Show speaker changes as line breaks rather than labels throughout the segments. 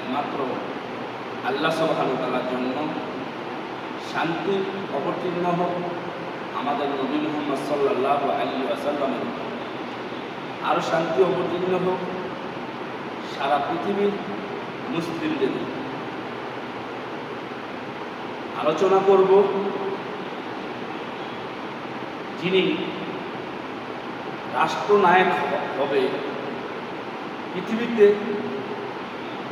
একমাত্র আল্লাহ সুবহানাহু ওয়া তাআলার জন্য। শান্তি অবতীর্ণ হোক আমাদের নবী মুহাম্মদ সাল্লাল্লাহু আলাইহি ওয়াসাল্লামের উপর, আরও শান্তি অবতীর্ণ হোক সারা পৃথিবীর মুসলিমদের উপর। আলোচনা করব যিনি রাষ্ট্রনায়ক হবে। পৃথিবীতে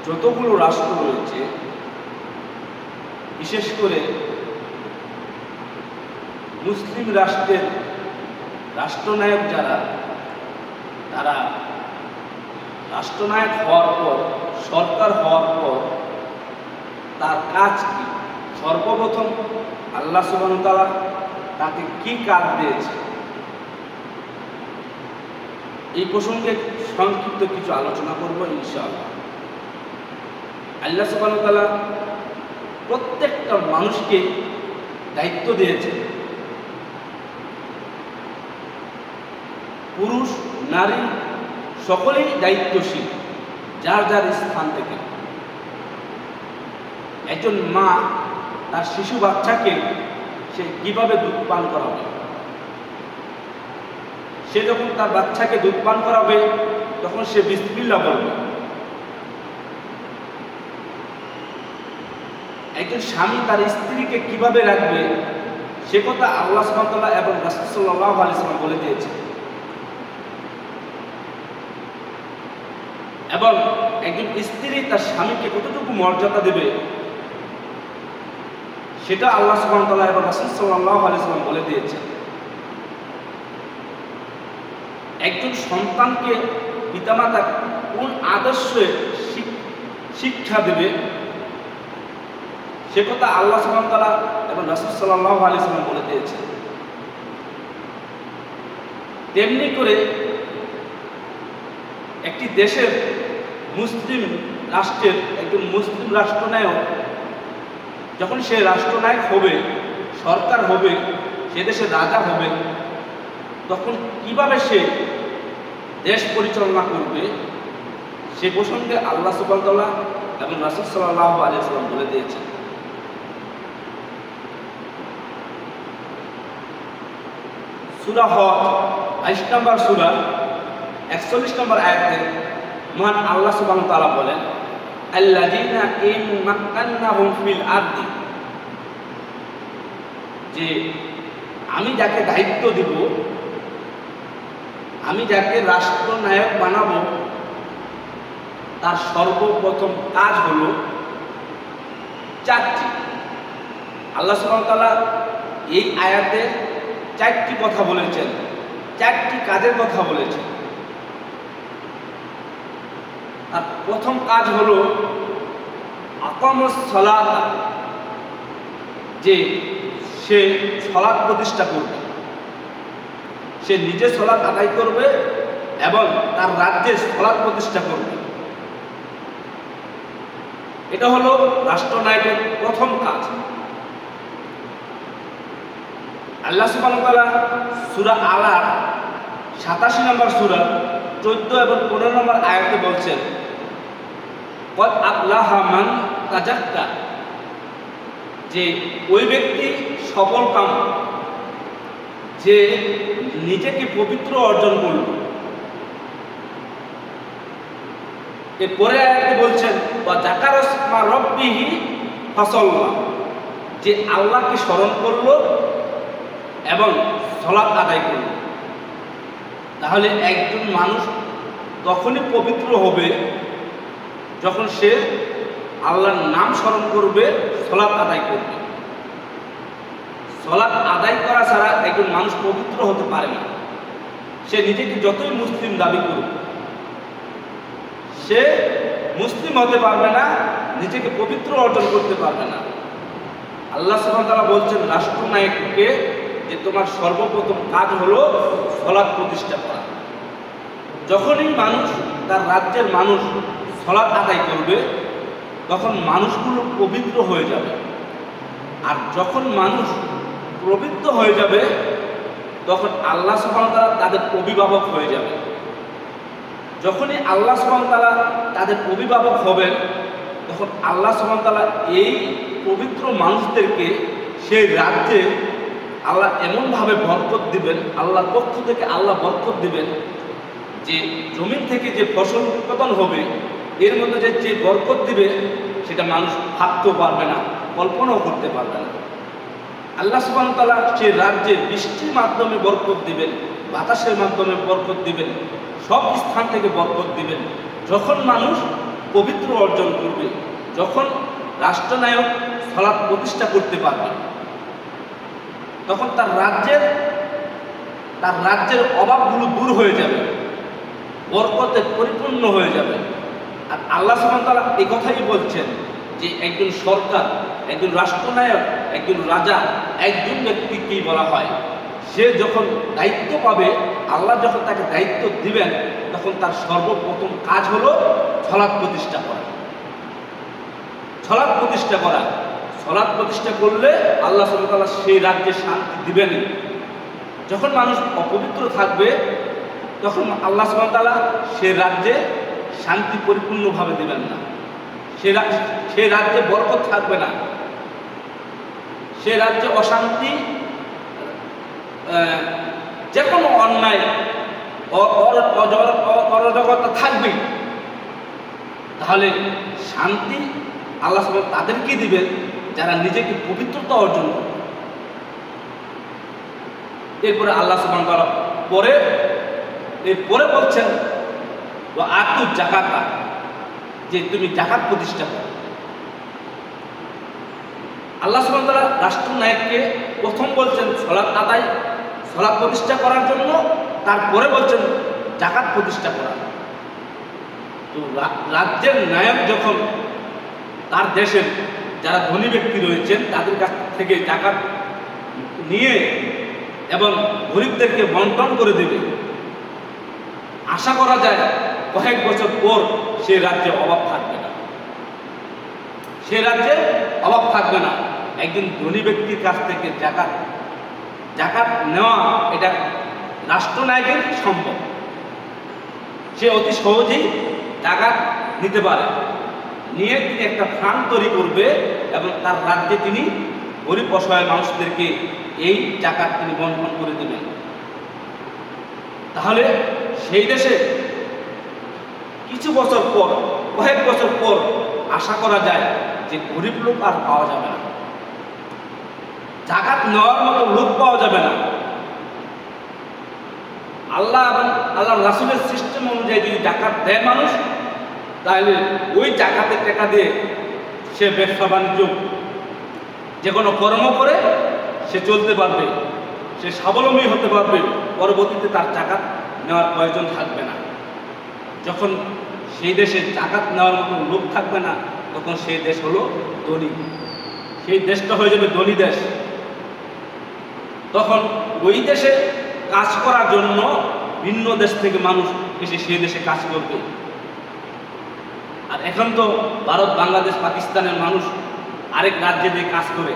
যতগুলো রাষ্ট্র রয়েছে, বিশেষ করে মুসলিম রাষ্ট্রের রাষ্ট্রনায়ক যারা, তারা রাষ্ট্রনায়ক হওয়ার পর, সরকার হওয়ার পর তার কাজ কি? সর্বপ্রথম আল্লাহ সুবহানাহু ওয়া তাআলা তাকে কি কাজ দিয়েছে, এই প্রসঙ্গে সংক্ষিপ্ত কিছু আলোচনা করব ইনশাআল্লাহ। আল্লাহ সুবহানাহু ওয়া তাআলা প্রত্যেকটা মানুষকে দায়িত্ব দিয়েছে। পুরুষ নারী সকলেই দায়িত্বশীল যার যার স্থান থেকে। একজন মা তার শিশু বাচ্চাকে সে কিভাবে দুধ পান করাবে, সে যখন তার বাচ্চাকে দুধ পান করাবে তখন সে বিসমিল্লাহ বলবে। একজন স্বামী তার স্ত্রীকে কিভাবে রাখবে সে কথা আল্লাহ সুবহানাহু ওয়া তাআলা এবং রাসূল সাল্লাল্লাহু আলাইহি ওয়াসাল্লাম বলে দিয়েছে। এবং একজন স্ত্রী তার স্বামীকে কতটুকু মর্যাদা দেবে সেটা আল্লাহ সুবহানাহু ওয়া তাআলা এবং রাসূল সাল্লাল্লাহু আলাইহি ওয়াসাল্লাম বলে দিয়েছে। একজন সন্তানকে পিতামাতা কোন আদর্শে শিক্ষা দেবে সে কথা আল্লাহ সুবহানাহু ওয়া তাআলা এবং রাসূল সাল্লাল্লাহু আলাইহি ওয়াসাল্লাম বলে দিয়েছে। তেমনি করে একটি দেশের মুসলিম রাষ্ট্রের একজন মুসলিম রাষ্ট্রনায়ক যখন সে রাষ্ট্রনায়ক হবে, সরকার হবে, সে দেশের রাজা হবে, তখন কিভাবে সে দেশ পরিচালনা করবে সে প্রসঙ্গে আল্লাহ সুবহানাহু ওয়া তাআলা এবং রাসূল সাল্লাল্লাহু আলাইহি ওয়াসাল্লাম বলে দিয়েছেন। সূরা হজ 22 নম্বর সূরা 41 নম্বর আয়াতে মহান আল্লাহ সুবহানাহু ওয়া তাআলা বলেন, আল্লাযীনা ইন মাক্কান্নাহুম ফিল আরদি, যে আমি যাকে দায়িত্ব দেব, আমি যাকে রাষ্ট্রনায়ক বানাবো, তার সর্বপ্রথম কাজ হলো চারটি। আল্লাহ সুবহানাহু ওয়া তাআলা এই আয়াতে চারটি কথা বলেছেন, চারটি কাজের কথা বলেছেন। তার প্রথম কাজ হলো আকামুস সালাত, যে সে সালাত প্রতিষ্ঠা করবে, সে নিজে সালাত আদায় করবে এবং তার রাজ্যে সালাত প্রতিষ্ঠা করবে। এটা হলো রাষ্ট্রনায়কের প্রথম কাজ। আল্লাহ সুবহানাহু ওয়া তাআলা সূরা আলার 87 নম্বর সূরা 14 এবং 15 নম্বর আয়াতে বলছেন, ক্বাদ আফলাহা মান তাযাক্কা, যে ওই ব্যক্তি সফলকাম যে নিজেকে পবিত্র অর্জন করল। এরপরে আয়াতে বলছেন, ওয়া যাকারা ইসমা রাব্বিহি ফাসাল্লা, যে আল্লাহকে স্মরণ করলো এবং সালাত আদায় করল। তাহলে একজন মানুষ তখনই পবিত্র হবে যখন সে আল্লাহর নাম স্মরণ করবে, সালাত আদায় করবে। সালাত আদায় করা ছাড়া একজন মানুষ পবিত্র হতে পারে না। সে নিজেকে যতই মুসলিম দাবি করুক, সে মুসলিম হতে পারবে না, নিজেকে পবিত্র অর্জন করতে পারবে না। আল্লাহ সুবহানাহু ওয়া তাআলা বলছেন রাষ্ট্রনায়ককে যে তোমার সর্বপ্রথম কাজ হলো সালাত প্রতিষ্ঠা করা। যখনই মানুষ, তার রাজ্যের মানুষ সালাত আদায় করবে তখন মানুষগুলো পবিত্র হয়ে যাবে। আর যখন মানুষ পবিত্র হয়ে যাবে তখন আল্লাহ সুবহানাহু ওয়া তাআলা তাদের অভিভাবক হয়ে যাবে। যখনই আল্লাহ সুবহানাহু ওয়া তাআলা তাদের অভিভাবক হবেন তখন আল্লাহ সুবহানাহু ওয়া তাআলা এই পবিত্র মানুষদেরকে সেই রাজ্যে আল্লাহ এমনভাবে বরকত দিবেন, আল্লাহর পক্ষ থেকে আল্লাহ বরকত দিবেন যে জমিন থেকে যে ফসল উৎপাদন হবে এর মধ্যে যে বরকত দিবে সেটা মানুষ ভাবতেও পারবে না, কল্পনাও করতে পারবে না। আল্লাহ সুবহানাহু ওয়া তাআলা সেই রাজ্যে বৃষ্টির মাধ্যমে বরকত দিবেন, বাতাসের মাধ্যমে বরকত দিবেন, সব স্থান থেকে বরকত দিবেন। যখন মানুষ পবিত্র অর্জন করবে, যখন রাষ্ট্রনায়ক সালাত প্রতিষ্ঠা করতে পারবে, তখন তার রাজ্যের অভাবগুলো দূর হয়ে যাবে, বরকতে পরিপূর্ণ হয়ে যাবে। আর আল্লাহ সুবহানাহু ওয়া তাআলা এই কথাই বলছেন যে একজন সরকার, একজন রাষ্ট্রনায়ক, একজন রাজা, একজন ব্যক্তিকেই বলা হয়, সে যখন দায়িত্ব পাবে, আল্লাহ যখন তাকে দায়িত্ব দিবেন, তখন তার সর্বপ্রথম কাজ হলো সালাত প্রতিষ্ঠা করা। সালাত প্রতিষ্ঠা করা, সালাত প্রতিষ্ঠা করলে আল্লাহ সুবহানাহু ওয়া তাআলা সেই রাজ্যে শান্তি দিবেন। যখন মানুষ অপবিত্র থাকবে, তখন আল্লাহ সুবহানাহু ওয়া তাআলা সেই রাজ্যে শান্তি পরিপূর্ণভাবে দিবেন না, সেই রাজ্যে বরকত থাকবে না, সে রাজ্যে অশান্তি, যে কোনো অন্যায় অরাজকতা থাকবে। তাহলে শান্তি আল্লাহ সুবহানাহু ওয়া তাআলা তাদেরকে দিবেন যারা নিজেকে পবিত্রতা অর্জন করবে। এরপরে আল্লাহ সুবহানাহু ওয়া তাআলা এরপরে বলছেন ওয়া আতু যাকাতা, যে তুমি যাকাত প্রতিষ্ঠা করো। আল্লাহ সুবহানাহু ওয়া তাআলা রাষ্ট্রনায়ককে প্রথম বলছেন সালাত প্রতিষ্ঠা করার জন্য, তারপরে বলছেন যাকাত প্রতিষ্ঠা করা। তো রাজ্যের নায়ক যখন তার দেশের যারা ধনী ব্যক্তি রয়েছেন তাদের কাছ থেকে যাকাত নিয়ে এবং গরিবদেরকে বন্টন করে দেবে, আশা করা যায় কয়েক বছর পর সে রাজ্যে অভাব থাকবে না, সে রাজ্যে অভাব থাকবে না। একজন ধনী ব্যক্তির কাছ থেকে যাকাত নেওয়া এটা রাষ্ট্রনায়কের সম্ভব, সে অতি সহজেই যাকাত নিতে পারে, নিয়ে তিনি একটা ফান্ড তৈরি করবে এবং তার রাজ্যে তিনি গরিব অসহায় মানুষদেরকে এই যাকাত তিনি বন্টন করে দেবেন। তাহলে সেই দেশে কিছু বছর পর, কয়েক বছর পর আশা করা যায় যে গরিব লোক আর পাওয়া যাবে না, যাকাত নেওয়ার মতো লোক পাওয়া যাবে না। আল্লাহ এবং আল্লাহ রাসূলের সিস্টেম অনুযায়ী যদি যাকাত দেয় মানুষ, তাহলে ওই যাকাতের টাকা দিয়ে সে ব্যবসা বাণিজ্য, যে কোনো কর্ম করে সে চলতে পারবে, সে স্বাবলম্বী হতে পারবে, পরবর্তীতে তার যাকাত নেওয়ার প্রয়োজন থাকবে না। যখন সেই দেশে যাকাত নেওয়ার মতো লোক থাকবে না, তখন সেই দেশ হলো ধনী, সেই দেশটা হয়ে যাবে ধনী দেশ। তখন ওই দেশে কাজ করার জন্য ভিন্ন দেশ থেকে মানুষ এসে সেই দেশে কাজ করবে। আর এখন তো ভারত, বাংলাদেশ, পাকিস্তানের মানুষ আরেক রাজ্যে দিয়ে কাজ করে,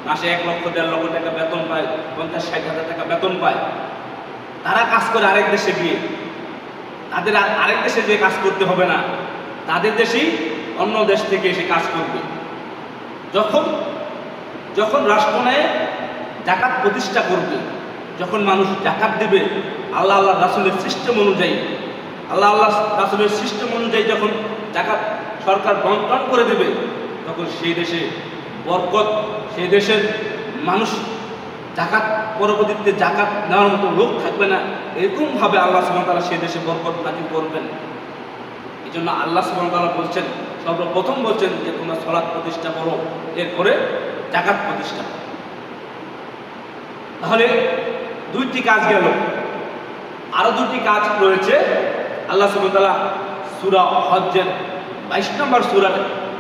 মাসে 1 লক্ষ 1.5 লক্ষ টাকা বেতন পায়, 50-60 হাজার টাকা বেতন পায়। তারা কাজ করে আরেক দেশে গিয়ে, তাদের আরেক দেশে গিয়ে কাজ করতে হবে না, তাদের দেশেই অন্য দেশ থেকে এসে কাজ করবে। যখন রাষ্ট্রনায়ক যাকাত প্রতিষ্ঠা করবে, যখন মানুষ যাকাত দেবে আল্লাহ রাসূলের সিস্টেম অনুযায়ী, আল্লাহ রাসূলের সিস্টেম অনুযায়ী যখন যাকাত সরকার বন্টন করে দেবে, তখন সেই দেশে বরকত, সেই দেশের মানুষ যাকাত পরবর্তীতে যাকাত নেওয়ার মতো লোক থাকবে না। এরকমভাবে আল্লাহ সুবহানাহু ওয়া তাআলা সেই দেশে বরকত নাযিল করবেন। এই জন্য আল্লাহ সুবহানাহু ওয়া তাআলা বলছেন, সর্বপ্রথম বলছেন যে তোমরা সালাত প্রতিষ্ঠা করো, এরপরে যাকাত প্রতিষ্ঠা করো। তাহলে 2টি কাজ গেল, আরো 2টি কাজ রয়েছে। আল্লাহ সুবহানাহু ওয়া তাআলা সূরা হজ্জের 22 নম্বর সূরার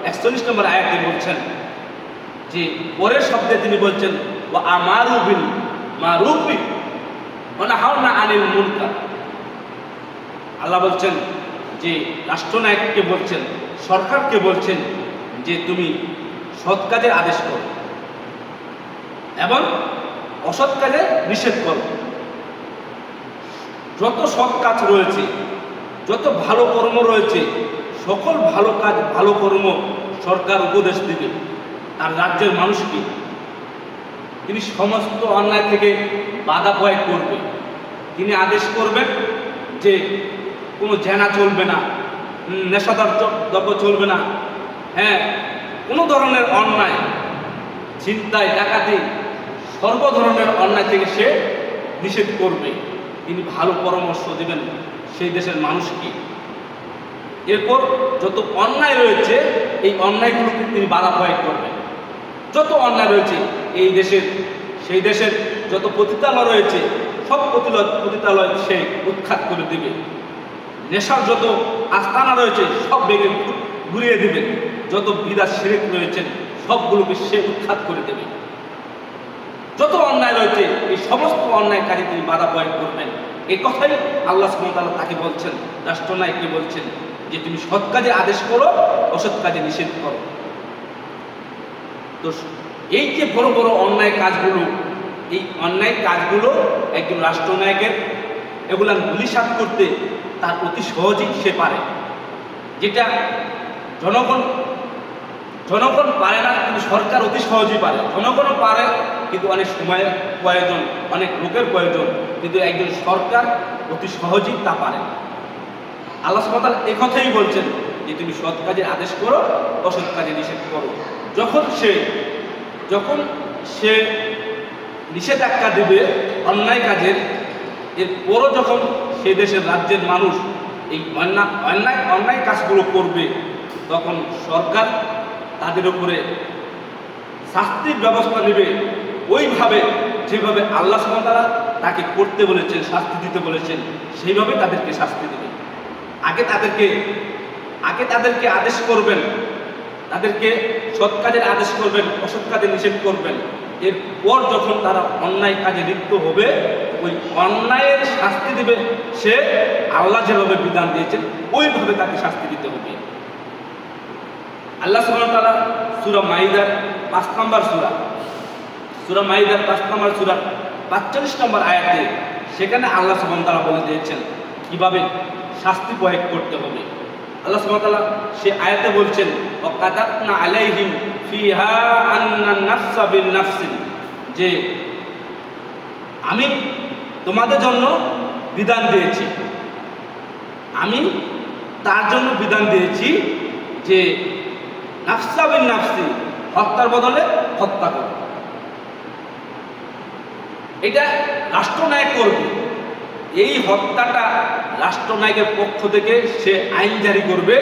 41 নম্বর আয়াতে বলছেন যে পরের শব্দে তিনি বলছেন ওয়া আমারু বিল মারুফি ওয়া নাহাউনা আনিল মুনকার। আল্লাহ বলছেন যে রাষ্ট্রনায়ককে বলছেন, সরকারকে বলছেন যে তুমি সৎ কাজের আদেশ করো এবং অসৎ কাজে নিষেধ করো। যত সৎ কাজ রয়েছে, যত ভালো কর্ম রয়েছে, সকল ভালো কাজ ভালো কর্ম সরকার উপদেশ দিবে তার রাজ্যের মানুষকে। তিনি সমস্ত অন্যায় থেকে বাধা প্রয়োগ করবে। তিনি আদেশ করবেন যে কোনো জেনা চলবে না, নেশাদার দ্রব্য চলবে না, হ্যাঁ, কোনো ধরনের অন্যায়, ছিনতাই, ডাকাতি, সর্ব ধরনের অন্যায় থেকে সে নিষেধ করবে। তিনি ভালো পরামর্শ দেবেন সেই দেশের মানুষকে। এরপর যত অন্যায় রয়েছে এই অন্যায়গুলোকে তিনি বাধা প্রয়োগ করবেন। যত অন্যায় রয়েছে এই দেশের, সেই দেশের যত পতিতালয় রয়েছে সব পতিতালয় সে উৎখাত করে দেবে। নেশার যত আস্তানা রয়েছে সব ভেঙে ঘুরিয়ে দেবেন। যত বিদআত শিরক রয়েছেন সবগুলোকে সে উৎখাত করে দেবে। যত অন্যায় রয়েছে এই সমস্ত অন্যায় কাজে তিনি বাধা প্রয়োগ করবেন। এই কথাই আল্লাহ সুবহানাহু ওয়া তাআলা তাকে বলছেন, রাষ্ট্রনায়ককে বলছেন যে তুমি সৎ কাজে আদেশ করো, অসৎ কাজে নিষেধ করো। তো এই যে বড় বড় অন্যায় কাজগুলো, এই অন্যায় কাজগুলো একজন রাষ্ট্রনায়কের এগুলা ধূলিসাৎ করতে তার অতি সহজেই সে পারে। যেটা জনগণ পারে না, কিন্তু সরকার অতি সহজেই পারে। জনগণও পারে কিন্তু অনেক সময়ের প্রয়োজন, অনেক লোকের প্রয়োজন, কিন্তু একজন সরকার অতি সহজেই তা পারে। আল্লাহ সুবহানাহু ওয়া তাআলা এই কথাই বলছেন যে তুমি সৎ কাজের আদেশ করো, অসৎ কাজে নিষেধ করো। যখন সে নিষেধাজ্ঞা দেবে অন্যায় কাজের, এরপরও যখন সে দেশের রাজ্যের মানুষ এই অন্যায় কাজগুলো করবে, তখন সরকার তাদের উপরে শাস্তির ব্যবস্থা নেবে ওইভাবে যেভাবে আল্লাহ সুবহানাহু ওয়া তাআলা তাকে করতে বলেছেন, শাস্তি দিতে বলেছেন, সেইভাবে তাদেরকে শাস্তি দেবে। আগে তাদেরকে আদেশ করবেন, তাদেরকে সৎ কাজের আদেশ করবেন, অসৎ কাজে নিষেধ করবেন। এরপর যখন তারা অন্যায় কাজে লিপ্ত হবে ওই অন্যায়ের শাস্তি দেবে সে আল্লাহ যেভাবে বিধান দিয়েছেন ওইভাবে তাকে শাস্তি দিতে হবে। আল্লাহ সুবহানাহু ওয়া তাআলা সূরা মাইদার 5 নম্বর সূরা মাইদার 5 নম্বর সূরা 45 নম্বর আয়াতে সেখানে আল্লাহ সুবহানাহু ওয়া তাআলা বলে দিয়েছেন কিভাবে শাস্তি প্রয়োগ করতে হবে। আল্লাহ সুবহানাহু ওয়া তাআলা সে আয়াতে বলছেন ওয়াকাতাবনা আলাইহিম ফিহা আন্নান নাফসা বিন নাফসি, যে আমি তোমাদের জন্য বিধান দিয়েছি, আমি তার জন্য বিধান দিয়েছি যে নাফসা বিন নাফসি, হত্যার বদলে হত্যা করো। এটা রাষ্ট্রনায়ক করবে। এই হত্যাটা রাষ্ট্রনায়কের পক্ষ থেকে সে আইন জারি করবে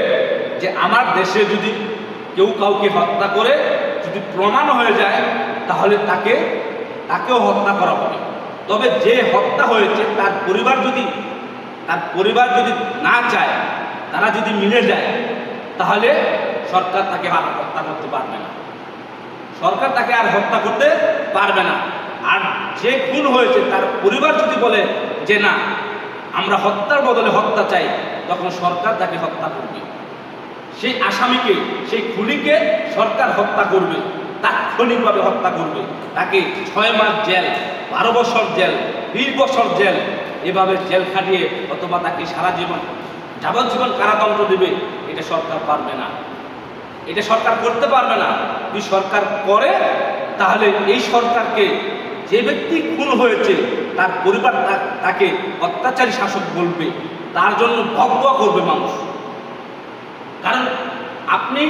যে আমার দেশে যদি কেউ কাউকে হত্যা করে যদি প্রমাণ হয়ে যায় তাহলে তাকেও হত্যা করা হবে। তবে যে হত্যা হয়েছে তার পরিবার যদি না চায়, তারা যদি মিলে যায়, তাহলে সরকার তাকে আর হত্যা করতে পারবে না। সরকার তাকে আর হত্যা করতে পারবে না। আর যে খুন হয়েছে তার পরিবার যদি বলে যে না, আমরা হত্যার বদলে হত্যা চাই, তখন সরকার তাকে হত্যা করবে। সেই আসামিকে, সেই খুনিকে সরকার হত্যা করবে, তাৎক্ষণিকভাবে হত্যা করবে। তাকে 6 মাস জেল, 12 বছর জেল, 20 বছর জেল, এভাবে জেল খাটিয়ে অথবা তাকে সারা জীবন যাবজ্জীবন কারাদণ্ড দেবে। এটা সরকার পারবে না, এটা সরকার করতে পারবে না। যদি সরকার করে তাহলে এই সরকারকে, যে ব্যক্তি খুন হয়েছে তার পরিবার তাকে অত্যাচারী শাসক বলবে, তার জন্য ভগবা করবে মানুষ। কারণ আপনি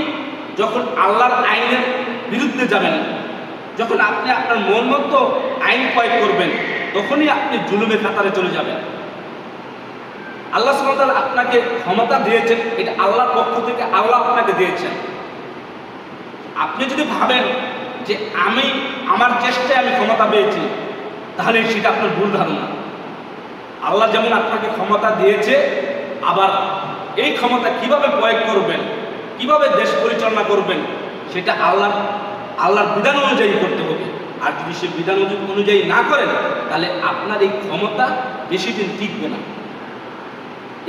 যখন আল্লাহর আইনের বিরুদ্ধে যাবেন, যখন আপনি আপনার মন মতো আইন প্রয়োগ করবেন, তখনই আপনি জুলুমের কাতারে চলে যাবেন। আল্লাহ সুবহানাহু ওয়া তাআলা আপনাকে ক্ষমতা দিয়েছেন, এটা আল্লাহর পক্ষ থেকে আল্লাহ আপনাকে দিয়েছেন। আপনি যদি ভাবেন যে আমার চেষ্টায় আমি ক্ষমতা পেয়েছি, তাহলে সেটা আপনার ভুল ধারণা। আল্লাহ যেমন আপনাকে ক্ষমতা দিয়েছে, আবার এই ক্ষমতা কিভাবে প্রয়োগ করবেন, কিভাবে দেশ পরিচালনা করবেন, সেটা আল্লাহর বিধান অনুযায়ী করতে হবে। আর যদি সে বিধান অনুযায়ী না করেন, তাহলে আপনার এই ক্ষমতা বেশি দিন টিকবে না।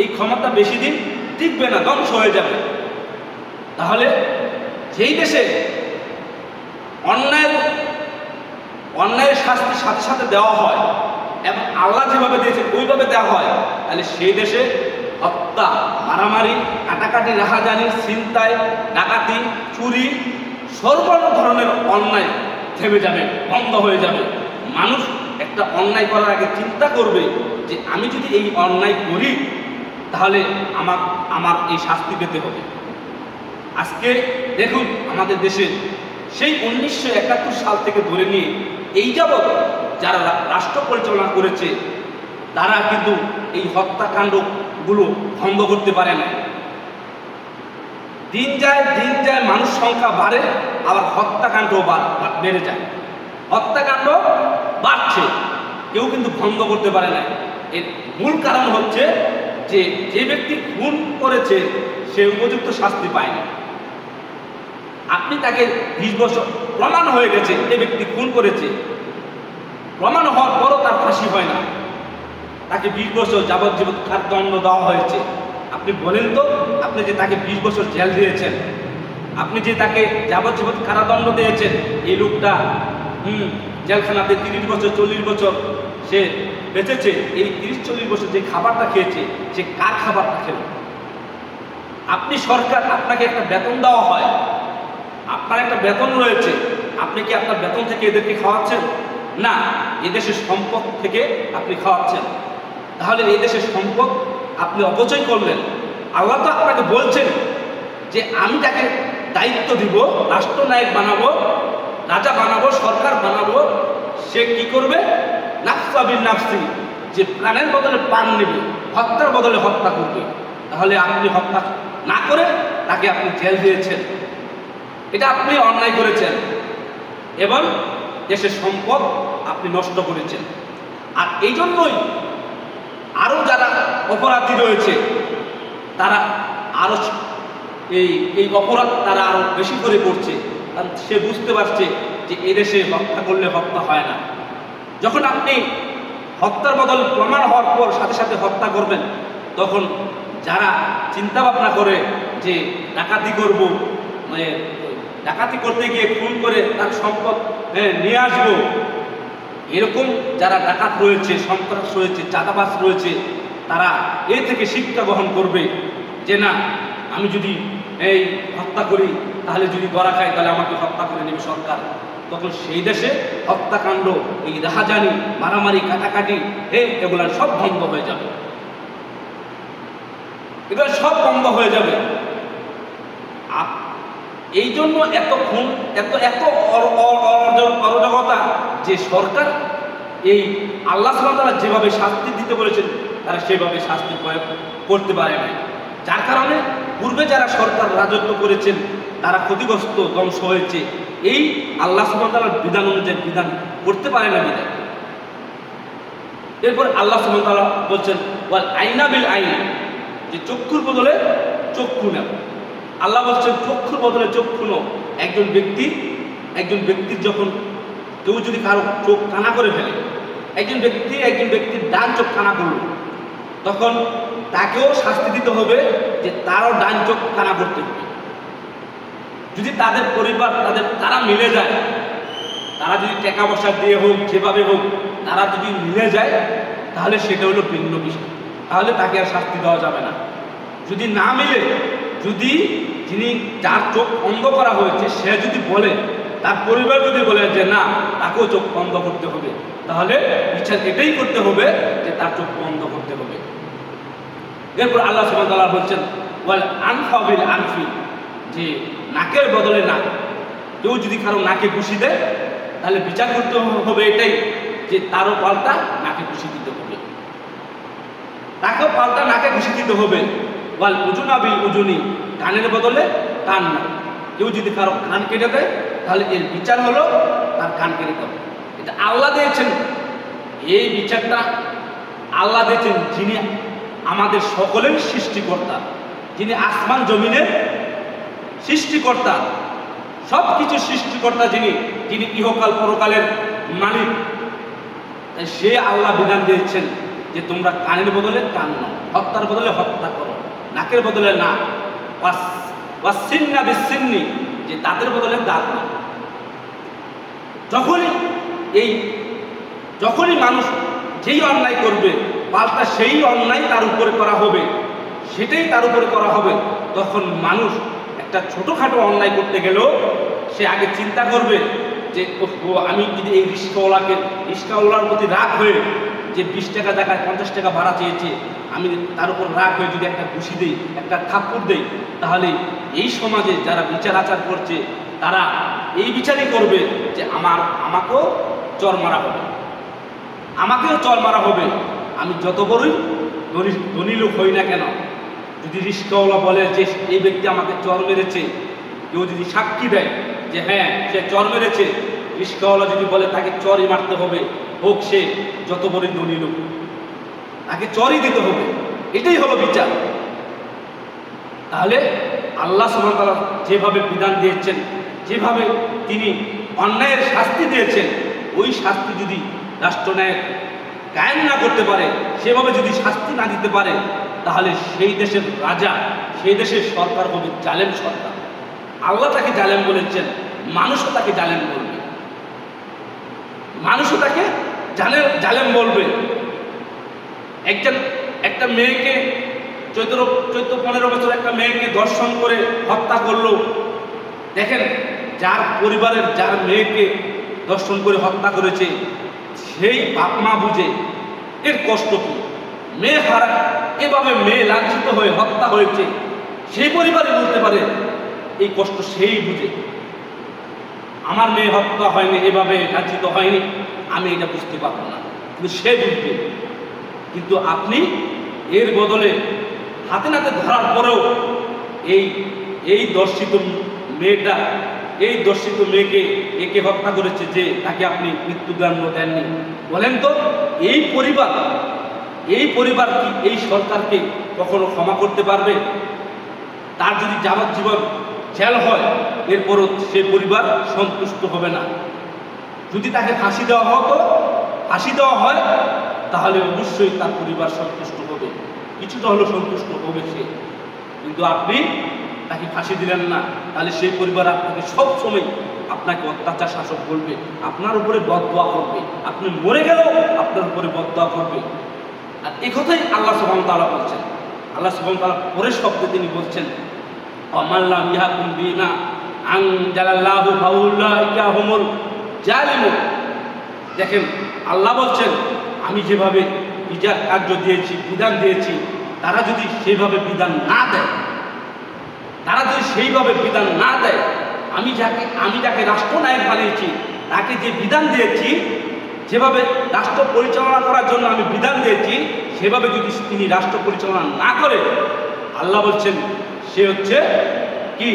এই ক্ষমতা বেশি দিন টিকবে না, ধ্বংস হয়ে যাবে। তাহলে যেই দেশে অন্যায়ের শাস্তির সাথে সাথে দেওয়া হয় এবং আল্লাহ যেভাবে দিয়েছে ওইভাবে দেওয়া হয়, তাহলে সেই দেশে হত্যা, মারামারি, কাটাকাটি, রাহাজানি, ছিনতাই, ডাকাতি, চুরি, সর্ব ধরনের অন্যায় থেমে যাবে, বন্ধ হয়ে যাবে। মানুষ একটা অন্যায় করার আগে চিন্তা করবে যে আমি যদি এই অন্যায় করি তাহলে আমার এই শাস্তি পেতে হবে। আজকে দেখুন আমাদের দেশে সেই 1971 সাল থেকে ধরে নিয়ে এই যাবৎ যারা রাষ্ট্র পরিচালনা করেছে তারা কিন্তু এই হত্যাকাণ্ডগুলো বন্ধ করতে পারে না। দিন যায় মানুষ সংখ্যা বাড়ে, আবার হত্যাকাণ্ড বেড়ে যায়, হত্যাকাণ্ড বাড়ছে, কেউ কিন্তু বন্ধ করতে পারে না। এর মূল কারণ হচ্ছে যে ব্যক্তি খুন করেছে সে উপযুক্ত শাস্তি পায়নি। আপনি তাকে 20 বছর প্রমাণ হয়ে গেছে এই ব্যক্তি খুন করেছে, প্রমাণ হওয়ার পরও তার ফাঁসি হয় না, তাকে 20 বছর যাবজ্জীবন কারাদণ্ড দেওয়া হয়েছে। আপনি বলেন তো, আপনি যে তাকে 20 বছর জেল দিয়েছেন, আপনি যে তাকে যাবজ্জীবন কারাদণ্ড দিয়েছেন, এই লোকটা জেলখানাতে 30 বছর 40 বছর সে বেঁচেছে, এই 30-40 বছর যে খাবারটা খেয়েছে সে কার খাবারটা খেল? আপনি সরকার, আপনাকে একটা বেতন দেওয়া হয়, আপনার একটা বেতন রয়েছে, আপনি কি আপনার বেতন থেকে এদেরকে খাওয়াচ্ছেন? না, এদেশের সম্পদ থেকে আপনি খাওয়াচ্ছেন। তাহলে এই দেশের সম্পদ আপনি অপচয় করলেন। আল্লাহ তো আপনাকে বলছেন যে আমি তাকে দায়িত্ব দিব, রাষ্ট্রনায়ক বানাবো, রাজা বানাবো, সরকার বানাবো, সে কি করবে? নাফসা বিন নাফসি, যে প্রাণের বদলে প্রাণ নেবে, হত্যার বদলে হত্যা করবে। তাহলে আপনি হত্যা না করে তাকে আপনি জেল দিয়েছেন, এটা আপনি অন্যায় করেছেন এবং দেশের সম্পদ আপনি নষ্ট করেছেন। আর এই জন্যই আরও যারা অপরাধী রয়েছে তারা আরও এই অপরাধ তারা আরও বেশি করে করছে, কারণ সে বুঝতে পারছে যে এদেশে হত্যা করলে হত্যা হয় না। যখন আপনি হত্যার বদল প্রমাণ হওয়ার পর সাথে সাথে হত্যা করবেন, তখন যারা চিন্তা ভাবনা করে যে ডাকাতি করব, মানে ডাকাতি করতে গিয়ে খুন করে তার সম্পদ নিয়ে আসবো, এরকম যারা ডাকাত রয়েছে, সন্ত্রাস রয়েছে, চাঁদাবাজ রয়েছে, তারা এ থেকে শিক্ষা গ্রহণ করবে যে না, আমি যদি এই হত্যা করি, তাহলে যদি ধরা খাই তাহলে আমাকে হত্যা করে নেবে সরকার। তখন সেই দেশে হত্যাকাণ্ড, এই রাহাজানি, মারামারি, কাটাকাটি, এগুলা সব বন্ধ হয়ে যাবে, এগুলো সব বন্ধ হয়ে যাবে। এই জন্য এত খুন, এত অরাজকতা যে সরকার এই আল্লাহ সুবহানাহু ওয়া তাআলা যেভাবে শাস্তি দিতে বলেছেন তারা সেভাবে শাস্তি প্রয়োগ করতে পারে না, যার কারণে পূর্বে যারা সরকার রাজত্ব করেছেন তারা ক্ষতিগ্রস্ত, ধ্বংস হয়েছে। এই আল্লাহ সুবহানাহু ওয়া তাআলার বিধান অনুযায়ী বিধান করতে পারে না বিধান। এরপর আল্লাহ সুবহানাহু ওয়া তাআলা বলছেন ওয়াল আইনা বিল আইন, যে চক্ষুর বদলে চক্ষু নেব। আল্লাহ বলছেন চক্ষুর বদলে চক্ষু নাও। একজন ব্যক্তির যখন কেউ যদি কারো চোখ কানা করে ফেলে, একজন ব্যক্তির ডান চোখ কানা করলো, তখন তাকেও শাস্তি দিতে হবে যে তারও ডান চোখ কানা করতে হবে। যদি তাদের পরিবার তারা মিলে যায়, তারা যদি টাকা পয়সা দিয়ে হোক, যেভাবে হোক, তারা যদি মিলে যায়, তাহলে সেটা হলো ভিন্ন বিষয়, তাহলে তাকে আর শাস্তি দেওয়া যাবে না। যদি না মিলে, যদি যার চোখ বন্ধ করা হয়েছে সে যদি বলে, তার পরিবার যদি বলে যে না, তাকেও চোখ বন্ধ করতে হবে, তাহলে ইচ্ছা এটাই করতে হবে যে তার চোখ বন্ধ করতে হবে। এরপর আল্লাহ সুবহানাহু ওয়া তাআলা বলছেন ওয়াল আনফা বিল আনফি, যে নাকের বদলে নাক। কেউ যদি কারো নাকে ঘুষি দেয় তাহলে বিচার করতে হবে এটাই যে তারও পাল্টা নাকে ঘুষি দিতে হবে, তাকেও পাল্টা নাকে ঘুষি দিতে হবে। ওয়াল উজুনা বিল উজুনি, কানের বদলে কান না। কেউ যদি কারো কান কেটে দেয় তাহলে এর বিচার হলো তার কান কেটে দেবে। এটা আল্লাহ দিয়েছেন, এই বিচারটা আল্লাহ দিয়েছেন যিনি আমাদের সকলের সৃষ্টিকর্তা, যিনি আসমান জমিনের সৃষ্টিকর্তা, সব কিছু সৃষ্টিকর্তা, যিনি ইহকাল পরকালের মালিক। সে আল্লাহ বিধান দিয়েছেন যে তোমরা কানের বদলে কান নাও, হত্যার বদলে হত্যা করো, নাকের বদলে নাক, ওয়াসিন্না বিসিন্নি, যে দাঁতের বদলে দাঁত নাও। যখনই মানুষ যেই অন্যায় করবে পাল্টা সেই অন্যায় তার উপরে করা হবে, সেটাই তার উপরে করা হবে, তখন মানুষ একটা ছোটোখাটো অন্যায় করতে গেলেও সে আগে চিন্তা করবে যে ও আমি যদি এই রিক্সাওয়ালার প্রতি রাগ হয়ে যে 20 টাকা জায়গায় 50 টাকা ভাড়া চেয়েছে, আমি তার উপর রাগ হয়ে যদি একটা ঘুষি দিই, একটা থাপ্পড় দিই, তাহলে এই সমাজে যারা বিচার আচার করছে তারা এই বিচারই করবে যে আমাকেও চর মারা হবে, আমাকেও চর মারা হবে। আমি যত বড়ই ধনী লোক হই না কেন, যদি রিক্সাওয়ালা বলে যে এই ব্যক্তি আমাকে চর মেরেছে, কেউ যদি সাক্ষী দেয় যে হ্যাঁ সে চর মেরেছে, রিক্সাওয়ালা যদি বলে তাকে চরই মারতে হবে, হোক সে যত বড়ই ধনী লোক, তাকে চরই দিতে হবে। এটাই হলো বিচার। তাহলে আল্লাহ সুবহানাহু ওয়া তাআলা যেভাবে বিধান দিয়েছেন, যেভাবে তিনি অন্যায়ের শাস্তি দিয়েছেন, ওই শাস্তি যদি রাষ্ট্রনায়ক কায়েম না করতে পারে, সেভাবে যদি শাস্তি না দিতে পারে, তাহলে সেই দেশের রাজা, সেই দেশের সরকার হবে জালেম সরকার। আল্লাহ তাকে জালেম বলেছেন, মানুষও তাকে জালেম বলবে, মানুষও তাকে জালেম বলবে। একটা মেয়েকে 14-15 বছর একটা মেয়েকে ধর্ষণ করে হত্যা করলো। দেখেন, যার পরিবারের যার মেয়েকে ধর্ষণ করে হত্যা করেছে সেই বাপ মা বুঝে এর কষ্ট কি। মেয়ে হারা, এভাবে মেয়ে লাঞ্ছিত হয়ে হত্যা হয়েছে, সেই পরিবারে বলতে পারে এই কষ্ট সেই বুঝে। আমার মেয়ে হত্যা হয়নি, এভাবে লাঞ্ছিত হয়নি, আমি এটা বুঝতে পারবো না, কিন্তু সে বুঝবে। কিন্তু আপনি এর বদলে হাতে নাতে ধরার পরেও এই দর্শিত মেয়েকে একে হত্যা করেছে যে তাকে আপনি মৃত্যুদণ্ড দেননি, বলেন তো এই পরিবার কি এই সরকারকে কখনো ক্ষমা করতে পারবে? তার যদি যাবজ্জীবন জেল হয়, এরপরও সে পরিবার সন্তুষ্ট হবে না। যদি তাকে ফাঁসি দেওয়া হয়, তাহলে অবশ্যই তার পরিবার সন্তুষ্ট হবে, কিছুটা হলেও সন্তুষ্ট হবে সে। কিন্তু আপনি তাকে ফাঁসি দিলেন না, তাহলে সেই পরিবার আপনাকে সবসময় আপনাকে অত্যাচার শাসক বলবে, আপনার উপরে বদদোয়া করবে, আপনি মরে গেলেও আপনার উপরে বদদোয়া করবে। আর এই কথাই আল্লাহ সুবহানাহু ওয়া তাআলা বলছেন। আল্লাহ সুবহানাহু ওয়া তাআলা পরের শব্দে তিনি বলছেন, আমাল্লাম ইয়াকুম বিনা আনজালাল্লাহু ফাউলাইকা হুমুল জালিমুন। দেখেন, আল্লাহ বলছেন আমি যেভাবে বিচার কার্য দিয়েছি, বিধান দিয়েছি, তারা যদি সেইভাবে বিধান না দেয়, আমি যাকে রাষ্ট্রনায়ক বানিয়েছি, তাকে যে বিধান দিয়েছি, যেভাবে রাষ্ট্র পরিচালনা করার জন্য আমি বিধান দিয়েছি, সেভাবে যদি তিনি রাষ্ট্র পরিচালনা না করে, আল্লাহ বলছেন সে হচ্ছে কি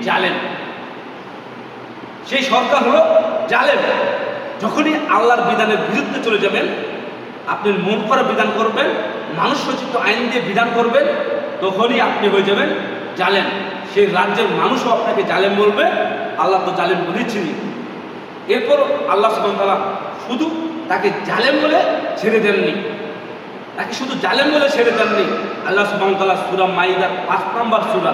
জালেম, সেই সরকার হলো জালেম। যখনই আল্লাহর বিধানের বিরুদ্ধে চলে যাবেন, আপনি মন করা বিধান করবেন, মানুষ রচিত আইন দিয়ে বিধান করবেন, তখনই আপনি হয়ে যাবেন জালেম। সেই রাজ্যের মানুষও আপনাকে জালেম বলবে, আল্লাহ তো জালেম বলেছিনি। এরপর আল্লাহ সুবহানাহু ওয়া তাআলা শুধু তাকে জালেম বলে ছেড়ে দেননি, আল্লাহ সুবহানাহু ওয়া তাআলা সূরা মাইদার 5 নম্বর সূরা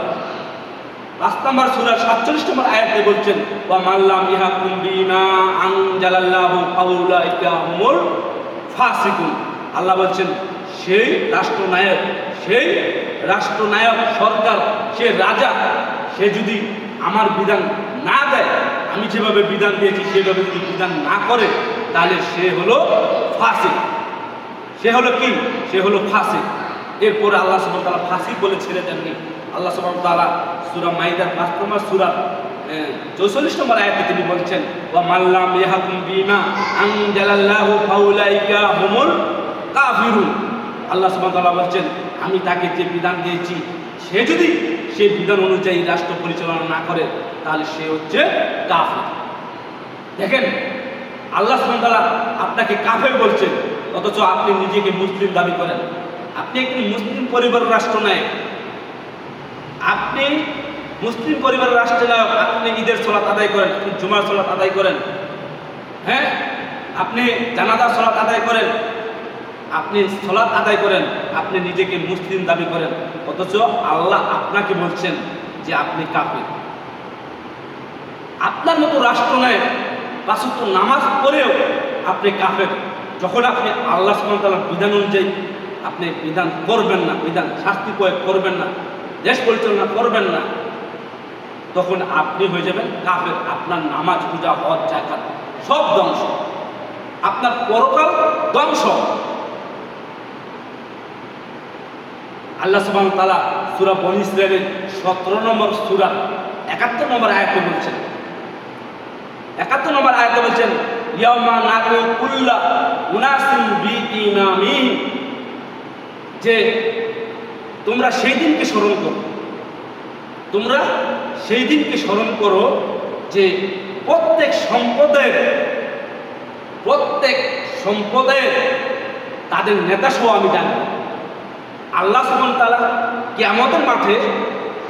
47 নম্বর আয়াতে বলছেন, ওয়া মাল্লাম ইয়াহকুম বিমা আনজালাল্লাহু ফাউলাইকা হুমুল ফাসিকুন। আল্লাহ বলছেন সেই রাষ্ট্রনায়ক সরকার, সে রাজা, সে যদি আমার বিধান না দেয়, আমি যেভাবে বিধান দিয়েছি সেভাবে যদি বিধান না করে, তাহলে সে হলো ফাসিক। সে হলো কি? সে হলো ফাসিক। এরপরে আল্লাহ সুবহানাহু ওয়া তাআলা ফাসিক বলে ছেড়ে দেননি। আল্লাহ সুবহানাহু ওয়া তাআলা সূরা মাইদার 5 নম্বর সূরা 44 নম্বর আয়াতে তিনি বলছেন, ওয়া মাল্লাম ইয়াহকুম বিমা আনজালাল্লাহু ফাউলাইকা হুমুল কাফিরুন। আল্লাহ সুবহানাহু ওয়া তাআলা বলছেন আমি তাকে যে বিধান দিয়েছি, সে যদি সেই বিধান অনুযায়ী রাষ্ট্র পরিচালনা না করে, তাহলে সে হচ্ছে কাফির। দেখেন, আল্লাহ সুবহানাহু ওয়া তাআলা আপনাকে কাফের বলছেন, অথচ আপনি নিজেকে মুসলিম দাবি করেন। আপনি একটি মুসলিম পরিবারের রাষ্ট্রনায়ক, আপনি ঈদের সালাত আদায় করেন, আপনি জুমার সালাত আদায় করেন, হ্যাঁ, আপনি জানাজার সালাত আদায় করেন, আপনি নিজেকে মুসলিম দাবি করেন, অথচ আল্লাহ আপনাকে বলছেন যে আপনি কাফের। আপনার মতো রাষ্ট্রনায়ক 5 ওয়াক্ত নামাজ পড়েও আপনি কাফের, যখন আপনি আল্লাহ সুবহানাহু ওয়া তাআলার বিধান অনুযায়ী আপনি বিধান করবেন না, বিধান শাস্তি প্রয়োগ করবেন না, দেশ পরিচালনা করবেন না, তখন আপনি হয়ে যাবেন কাফের। আপনার নামাজ, পূজা, হজ, যাকাত সব ধ্বংস, আপনার পরকাল ধ্বংস। আল্লাহ সুবহানাহু ওয়া তাআলা সূরা বনী ইসরাঈলের 17 নম্বর সূরা 71 নম্বর আয়াতে বলছেন, 71 নম্বর আয়াতে বলছেন, ইয়াউমা নাদু কুল্লা উনাসিন বিইমামিহিম, যে তোমরা সেই দিনকে স্মরণ করো, তোমরা সেই দিনকে স্মরণ করো যে প্রত্যেক সম্পদের তাদের নেতা সহ আমি ডাকব। আল্লাহ সুবহানাহু ওয়া তাআলা কিয়ামতের মাঠে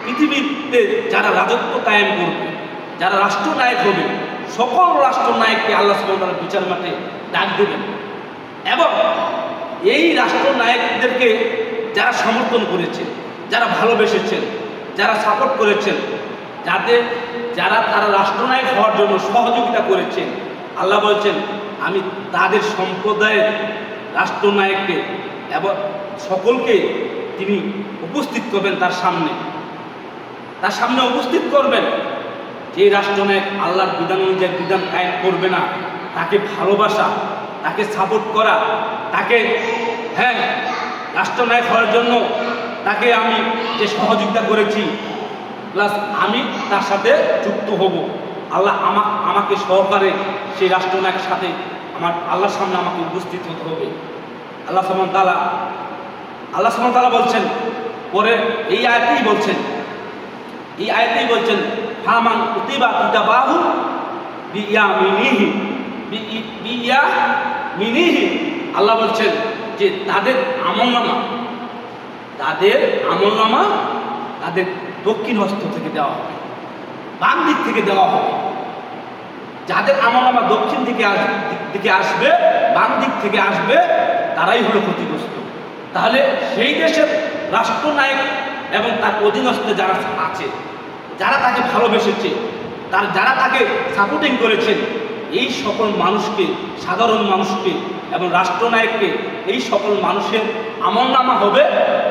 পৃথিবীতে যারা রাজত্ব কায়েম করবে, যারা রাষ্ট্রনায়ক হবে, সকল রাষ্ট্রনায়ককে আল্লাহ সুবহানাহু ওয়া তাআলা বিচার মাঠে ডাক দেবেন। এবং এই রাষ্ট্রনায়কদেরকে যারা সমর্থন করেছে, যারা ভালোবেসেছেন, যারা সাপোর্ট করেছেন, যারা তারা রাষ্ট্রনায়ক হওয়ার জন্য সহযোগিতা করেছেন, আল্লাহ বলছেন আমি তাদের সম্প্রদায়ের রাষ্ট্রনায়ককে এবং সকলকে তিনি উপস্থিত করবেন, তার সামনে উপস্থিত করবেন। যে রাষ্ট্রনায়ক আল্লাহর বিধান অনুযায়ী বিধান কায়েম করবে না, তাকে ভালোবাসা, তাকে সাপোর্ট করা, তাকে রাষ্ট্রনায়ক হওয়ার জন্য তাকে আমি যে সহযোগিতা করেছি, প্লাস আমি তার সাথে যুক্ত হব, আল্লাহ আমাকে সহকারে সেই রাষ্ট্রনায়কের সাথে আমার আল্লাহর সামনে আমাকে উপস্থিত হতে হবে। আল্লাহ সুবহানাহু ওয়া তাআলা বলছেন, পরে এই আয়াতেই বলছেন ফামান কুতিবা কিতাবাহু বিয়ামিনিহি, আল্লাহ বলছেন যে তাদের আমলনামা তাদের দক্ষিণ হস্ত থেকে দেওয়া হবে, বাম দিক থেকে দেওয়া হবে। যাদের আমলনামা দক্ষিণ দিকে আসবে, বাম দিক থেকে আসবে, তারাই হলো ক্ষতিগ্রস্ত। তাহলে সেই দেশের রাষ্ট্রনায়ক এবং তার অধীনস্থ যারা আছে, যারা তাকে ভালোবেসেছে, যারা তাকে সাপোর্টিং করেছেন, এই সকল মানুষকে, সাধারণ মানুষকে এবং রাষ্ট্রনায়ককে, এই সকল মানুষের আমলনামা হবে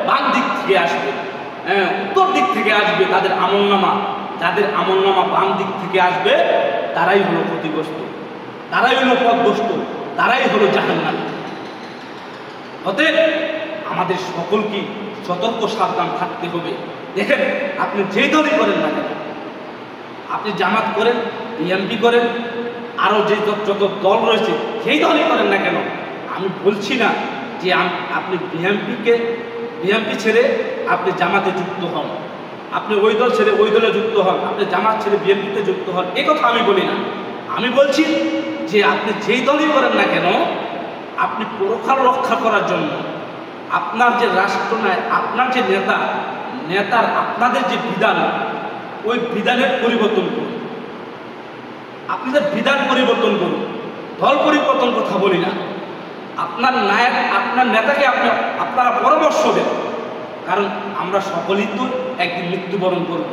বাম দিক থেকে আসবে, উত্তর দিক থেকে আসবে। যাদের আমলনামা বাম দিক থেকে আসবে, তারাই হলো ক্ষতিগ্রস্ত, তারাই হলো পথভ্রষ্ট, তারাই হলো জাহান্নামী। অতএব আমাদের সকলকে সতর্ক সাবধান থাকতে হবে। দেখেন, আপনি যেই দলই করেন না কেন, আপনি জামাত করেন, বিএনপি করেন, আরও যে যত দল রয়েছে সেই দলই করেন না কেন, আমি বলছি না যে আপনি বিএনপি ছেড়ে আপনি জামাতে যুক্ত হন, আপনি ওই দল ছেড়ে ওই দলে যুক্ত হন, আপনি জামাত ছেড়ে বিএনপিতে যুক্ত হন, এই কথা আমি বলি না। আমি বলছি যে আপনি যেই দলই করেন না কেন, আপনি পরকাল রক্ষা করার জন্য আপনার যে রাষ্ট্রনায়ক, আপনার যে নেতার আপনাদের যে বিধান, ওই বিধানের পরিবর্তন করুন, আপনাদের বিধান পরিবর্তন করুন। দল পরিবর্তন কথা বলি না, আপনার নায়ক, আপনার নেতাকে আপনারা পরামর্শ দেন। কারণ আমরা সকলেই তো একদিন মৃত্যুবরণ করব।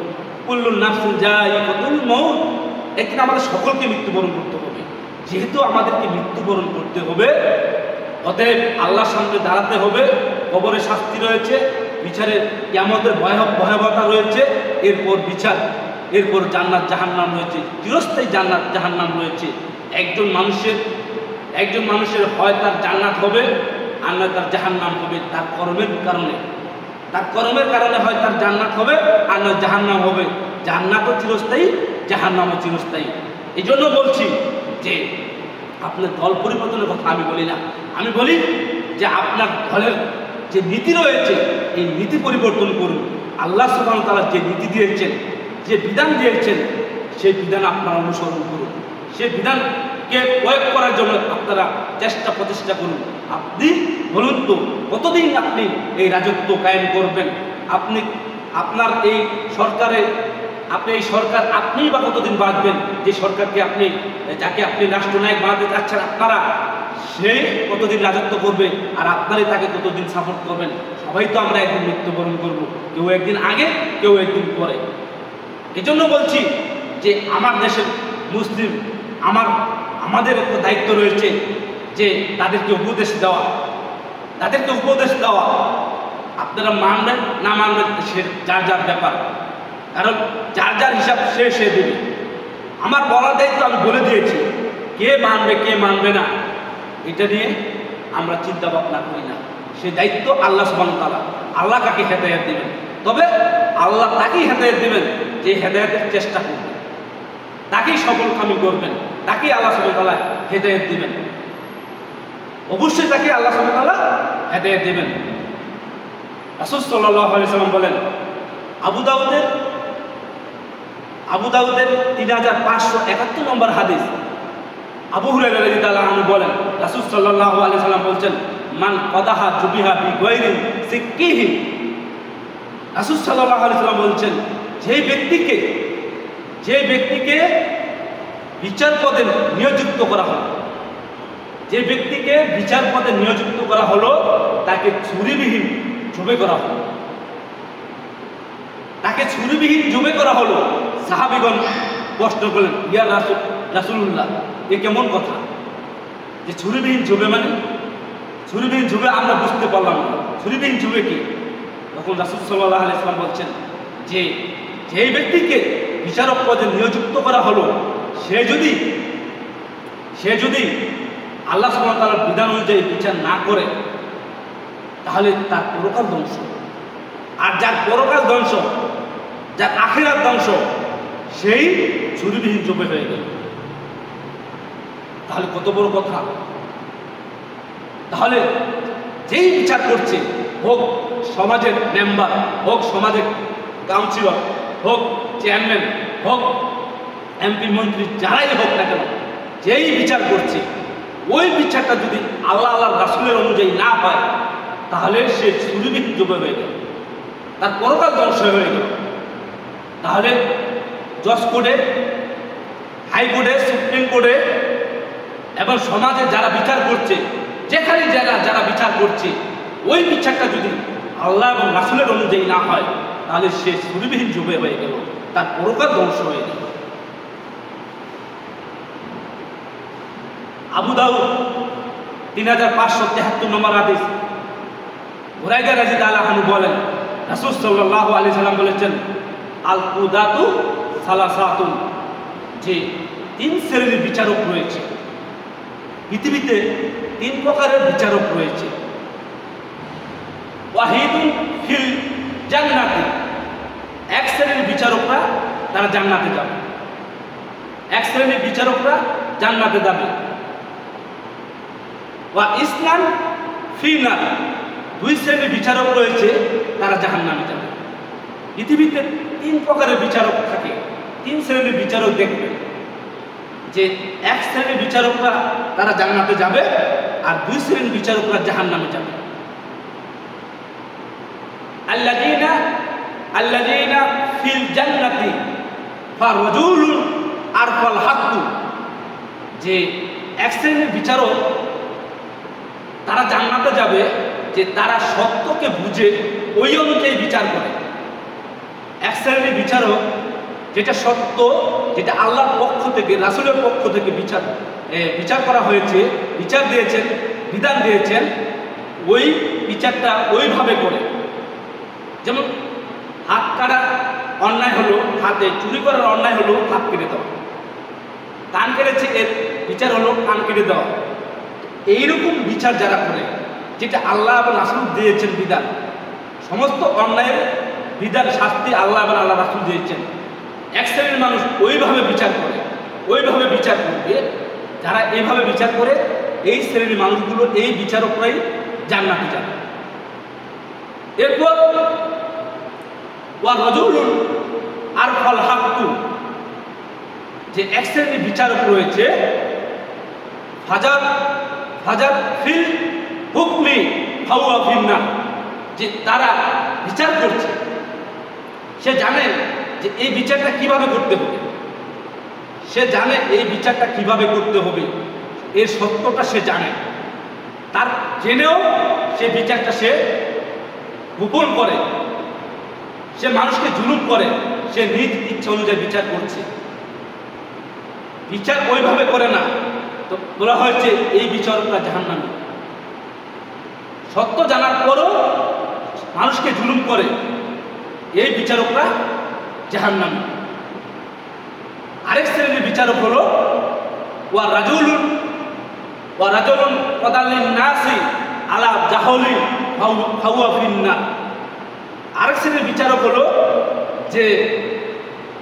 কুল্লু নাফসিন যায়িকাতুল মউত, একদিন আমাদের সকলকে মৃত্যুবরণ করতে হবে। যেহেতু আমাদেরকে মৃত্যুবরণ করতে হবে, অতএব আল্লাহর সামনে দাঁড়াতে হবে। কবরে শাস্তি রয়েছে, বিচারের কিয়ামতের ভয়াবহতা রয়েছে, এরপর বিচার, এরপর জান্নাত জাহান্নাম রয়েছে, চিরস্থায়ী জান্নাত জাহান্নাম রয়েছে। একজন মানুষের হয় তার জান্নাত হবে, আর নয় তার জাহান্নাম হবে। তার কর্মের কারণে হয় তার জান্নাত হবে, আর নয় জাহান্নাম হবে। জান্নাতও চিরস্থায়ী, জাহান্নামও চিরস্থায়ী। এই জন্য বলছি যে আপনার দল পরিবর্তনের কথা আমি বলি না, আমি বলি যে আপনার দলের যে নীতি রয়েছে, এই নীতি পরিবর্তন করুন। আল্লাহ সুবহানাহু ওয়া তাআলা যে নীতি দিয়েছেন, যে বিধান দিয়েছেন, সেই বিধান আপনারা অনুসরণ করুন। সেই বিধানকে প্রয়োগ করার জন্য আপনারা প্রচেষ্টা করুন। আপনি বলুন তো, কতদিন আপনি এই রাজত্ব কায়েম করবেন? আপনার এই সরকারে, এই সরকার আপনিই বা কতদিন বাঁচবেন? যে সরকারকে যাকে আপনি রাষ্ট্রনায়ক বানাতে চাচ্ছেন আপনারা, সেই কতদিন রাজত্ব করবে, আর আপনারাই তাকে কতদিন সাপোর্ট করবেন? সবাই তো আমরা একদিন মৃত্যুবরণ করব, কেউ একদিন আগে, কেউ একদিন পরে। এই জন্য বলছি যে আমার দেশের মুসলিম, আমাদের একটা দায়িত্ব রয়েছে যে তাদেরকে উপদেশ দেওয়া, তাদেরকে উপদেশ দেওয়া। আপনারা মানবেন না মানবেন সে যার যার ব্যাপার, কারণ যার যার হিসাব সে দেবে। আমার বলার দায়িত্ব আমি বলে দিয়েছি, কে মানবে কে মানবে না এটা নিয়ে আমরা চিন্তা ভাবনা করি না। সে দায়িত্ব আল্লাহ সুবহানাহু ওয়া তাআলা। আল্লাহ কাকে হেদায়েত দিবেন, তবে আল্লাহ তাকেই হেদায়েত দিবেন যে হেদায়েতের চেষ্টা করবে, তাকেই সফলকামী করবেন, তাকেই আল্লাহ সুবহানাহু ওয়া তাআলা হেদায়েত দিবেন। অবশ্যই তাকে আল্লাহ সুবহানাহু ওয়া তাআলা হেদায়েত দিবেন। রাসূল সাল্লাল্লাহু আলাইহি ওয়াসাল্লাম বলেন, আবু দাউদের 3571 নম্বর হাদিস, আবু হুরায়রা রাদিয়াল্লাহু আনহু বলেন, রাসূল সাল্লাল্লাহু আলাইহি ওয়াসাল্লাম বলছেন, মান কদাহা জুবিহা বিগাইরি সিকিহি। রাসূল সাল্লাল্লাহু আলাইহি ওয়াসাল্লাম বলছেন, যে ব্যক্তিকে বিচার পদে নিয়োজিত করা হলো, যে ব্যক্তিকে বিচার পদে নিয়োজিত করা হলো তাকে ছুরিবিহীন জবে করা হলো, তাকে ছুরিবিহীন জবে করা হলো। সাহাবীগণ প্রশ্ন করলেন, ইয়া রাসূলুল্লাহ, এ কেমন কথা যে ছুরিবিহীন জবে? মানে ছুরিবিহীন জবে আমরা বুঝতে পারলাম না, ছুরিবিহীন জবে কি? তখন রাসূল সাল্লাল্লাহু আলাইহি ওয়াসাল্লাম বলছেন যে যেই ব্যক্তিকে বিচারক পদে নিয়োজিত করা হলো সে যদি আল্লাহ সুবহানাহু ওয়া তাআলার বিধান অনুযায়ী বিচার না করে তাহলে তার পরকাল ধ্বংস। আর যার পরকাল ধ্বংস, যার আখিরাত ধ্বংস, সেই ছুরিবিহীন জবে হয়ে গেল। তাহলে কত বড় কথা! তাহলে যেই বিচার করছে, হোক সমাজের মেম্বার, হোক সমাজের কাউন্সিলর, হোক চেয়ারম্যান, হোক এমপি মন্ত্রী, যারাই হোক না কেন, যেই বিচার করছে ওই বিচারটা যদি আল্লাহ রাসূলের অনুযায়ী না হয় তাহলে সে ছুরিবিহীন জবে হয়ে গেল, তার পরকাল ধ্বংস হয়ে গেল। তাহলে জজ কোর্টে, হাইকোর্টে, সুপ্রিম কোর্টে এবং সমাজে যারা বিচার করছে, যেখানে যারা বিচার করছে, ওই বিচারটা যদি আল্লাহ এবং রাসূলের অনুযায়ী না হয় তাহলে সে ছুরিবিহীন জবে হয়ে গেল, তার পরকাল ধ্বংস হয়ে গেল। আবু দাউদ 3573 নম্বর হাদিস, বুরাইদা রাদিয়াল্লাহু আনহু বলেন, রাসূল সাল্লাল্লাহু আলাইহি সাল্লাম বলেছেন, আল কুদাতু সালাসাতুন, যে 3 শ্রেণীর বিচারক রয়েছে। পৃথিবীতে 3 প্রকারের বিচারক রয়েছে। ওয়াহিদুন ফিল জান্নাতি, এক শ্রেণীর বিচারকরা তারা জান্নাতে যাবে, এক শ্রেণীর বিচারকরা জান্নাতে যাবে। ওয়া ইসলাম ফি নার, 2 শ্রেণীর বিচারক রয়েছে, তারা জাহান্নামে যাবে। পৃথিবীতে 3 প্রকারের বিচারক থাকে, 3 শ্রেণীর বিচারক দেখবেন যে এক শ্রেণীর বিচারকরা তারা জান্নাতে যাবে আর 2 শ্রেণীর বিচারকরা জাহান্নামে যাবে। আল্লাযীনা ফিল জান্নাতি ফারাজুলুন আরফাল হাক্কু, যে এক শ্রেণীর বিচারক তারা জান্নাতে যাবে যে তারা সত্যকে বুঝে ওই অনুযায়ী বিচার করে। এক শ্রেণীর বিচারক যেটা সত্য, যেটা আল্লাহর পক্ষ থেকে, রাসূলের পক্ষ থেকে বিচার করা হয়েছে, বিচার দিয়েছেন, বিধান দিয়েছেন, ওই বিচারটা ওইভাবে করে। যেমন হাত কাটা অন্যায় হলো, হাতে চুরি করার অন্যায় হলো হাত কেটে দেওয়া, কান কেটেছে এর বিচার হলো কান কেটে দেওয়া। এইরকম বিচার যারা করে, যেটা আল্লাহ এবং রাসূল দিয়েছেন বিধান, সমস্ত অন্যায়ের বিধান শাস্তি আল্লাহ এবং আল্লাহ রাসূল দিয়েছেন, এক শ্রেণীর মানুষ ওইভাবে বিচার করে, ওইভাবে বিচার করবে। যারা এইভাবে বিচার করে, এই শ্রেণীর মানুষগুলো, এই বিচারকরাই জান্নাতে যাবে। এরপর ওয়া রাজুলুন আরফাল হাক্কু, যে এক শ্রেণীর বিচারক রয়েছে, ফাজার ফিল হুকমি ফাওয়া ফিন্নার, যে তারা বিচার করছে, সে জানে যে এই বিচারটা কিভাবে করতে হবে, সে জানে এই বিচারটা কিভাবে করতে হবে, এর সত্যটা সে জানে, তার জেনেও সে বিচারটা সে গোপন করে, সে মানুষকে জুলুম করে, সে নিজ ইচ্ছা অনুযায়ী বিচার করছে, বিচার ওইভাবে করে না, তো বলা হয়েছে এই বিচারকরা জাহান্নামী। সত্য জানার পরও মানুষকে জুলুম করে, এই বিচারকরা জাহান্নামী। আরেক শ্রেণীর বিচারক হলো ওয়া রাজুলুন কদালিন নাসি আলা জাহলি ফাহুয়া ফিন্নার। আরেক শ্রেণীর বিচারক হলো যে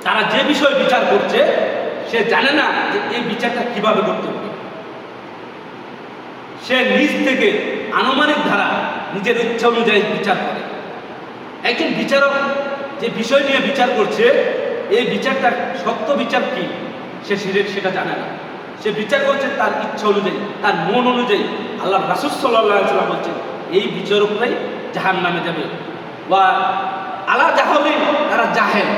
তারা যে বিষয় বিচার করছে সে জানে না যে এই বিচারটা কিভাবে করতে হবে। সে নিজ থেকে আনুমানিক ধারা নিজের ইচ্ছা অনুযায়ী বিচার করে। একজন বিচারক যে বিষয় নিয়ে বিচার করছে এই বিচারটা সত্য বিচার কি সে সেটা জানে না। সে বিচার করছে তার ইচ্ছা অনুযায়ী, তার মন অনুযায়ী। আল্লাহ রাসূল সাল্লাল্লাহু আলাইহি ওয়াসাল্লাম বলছেন এই বিচারকরাই জাহান্নামে যাবে। বা আলা জাহলিন, তারা জাহেল,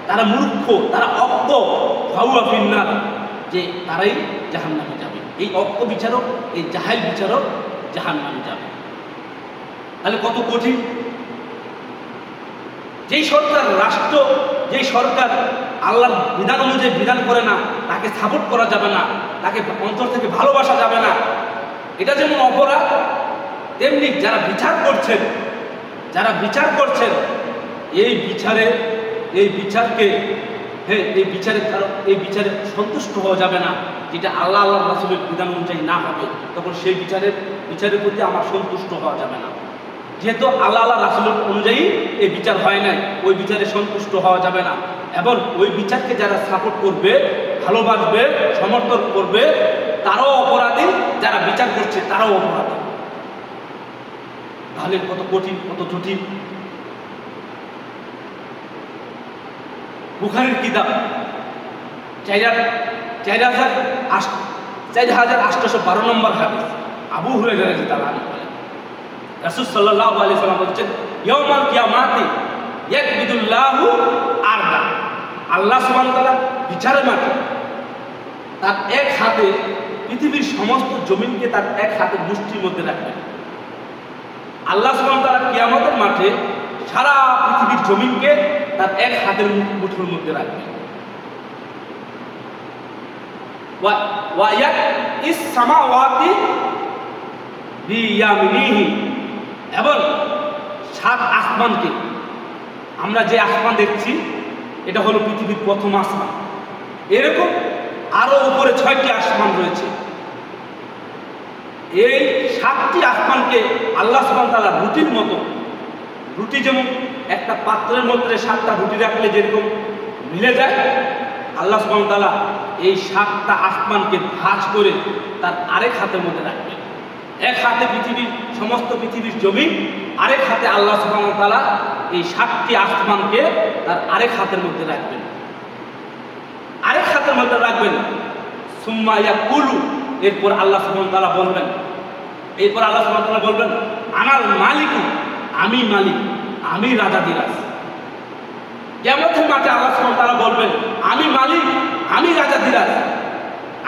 তারা মূর্খ, তারা অজ্ঞ, ফাহুয়া ফিন্নার, যে তারাই জাহান্নামে যাবে। এই অজ্ঞ বিচারক, এই জাহেল বিচারক জাহান্নামে যাবে। তাহলে কত কঠিন! যেই সরকার রাষ্ট্র, যেই সরকার আল্লাহর বিধান অনুযায়ী বিধান করে না তাকে সাপোর্ট করা যাবে না, তাকে অন্তর থেকে ভালোবাসা যাবে না। এটা যেমন অপরাধ, তেমনি যারা বিচার করছেন এই বিচারকে এই বিচারে সন্তুষ্ট হওয়া যাবে না। যেটা আল্লাহ রাসূলের বিধান অনুযায়ী না হবে তখন সেই বিচারের প্রতি আমার সন্তুষ্ট হওয়া যাবে না। যেহেতু আল্লাহ রাসূলের অনুযায়ী এই বিচার হয় নাই, ওই বিচারে সন্তুষ্ট হওয়া যাবে না। এবং ওই বিচারকে যারা সাপোর্ট করবে, ভালোবাসবে, সমর্থন করবে তারাও অপরাধী, যারা বিচার করছে তারাও অপরাধী। তাহলে কত কঠিন, কত জটিল! বুখারীর কিতাব 4812 নম্বর হাদিস, আবু হুরায়রা রাদিয়াল্লাহু আনহু বলেন রাসূল সাল্লাল্লাহু আলাইহি ওয়াসাল্লাম বলেছেন ইয়াউমাল কিয়ামাতি ইয়াকবিদুল্লাহু আরদা। আল্লাহ সুবহানাহু ওয়া তাআলা বিচারের মাঠে তার এক হাতে পৃথিবীর সমস্ত জমিনকে তার এক হাতে মুষ্টির মধ্যে রাখবেন। আল্লাহ সুবহানাহু ওয়া তাআলা কিয়ামতের মাঠে সারা পৃথিবীর জমিনকে তার এক হাতের মুঠোর মধ্যে রাখবেন। ওয়া ইয়াকিস সামাওয়াতি বিয়ামিনিহি, এবং 7 আসমানকে, আমরা যে আসমান দেখছি এটা হলো পৃথিবীর প্রথম আসমান, এরকম আরো উপরে 6টি আসমান রয়েছে। এই 7টি আসমানকে আল্লাহ সুবহানাহু ওয়া তাআলা রুটির মতো, রুটি যেমন একটা পাত্রের মধ্যে 7টা রুটি রাখলে যেরকম মিলে যায়, আল্লাহ সুবহানাহু ওয়া তাআলা এই 7টা আসমানকে ভাঁজ করে তার আরেক হাতের মধ্যে রাখবেন। এক হাতে সমস্ত পৃথিবীর জমি, আরেক হাতে আল্লাহ সুবহানাহু ওয়া তাআলা এই 7টি আসমানকে তার আরেক হাতের মধ্যে রাখবেন। আরেক হাতের মধ্যে রাখবেন। সুম্মা ইয়াকুলু, এরপর আল্লাহ সুবহানাহু ওয়া তাআলা বলবেন, আনাল মালিকু, আমি মালিক, আমি রাজাধিরাজ। কিয়ামতের মাঠে আল্লাহ সুবহানাহু ওয়া তাআলা বলবেন আমি মালিক, আমি রাজাধিরাজ।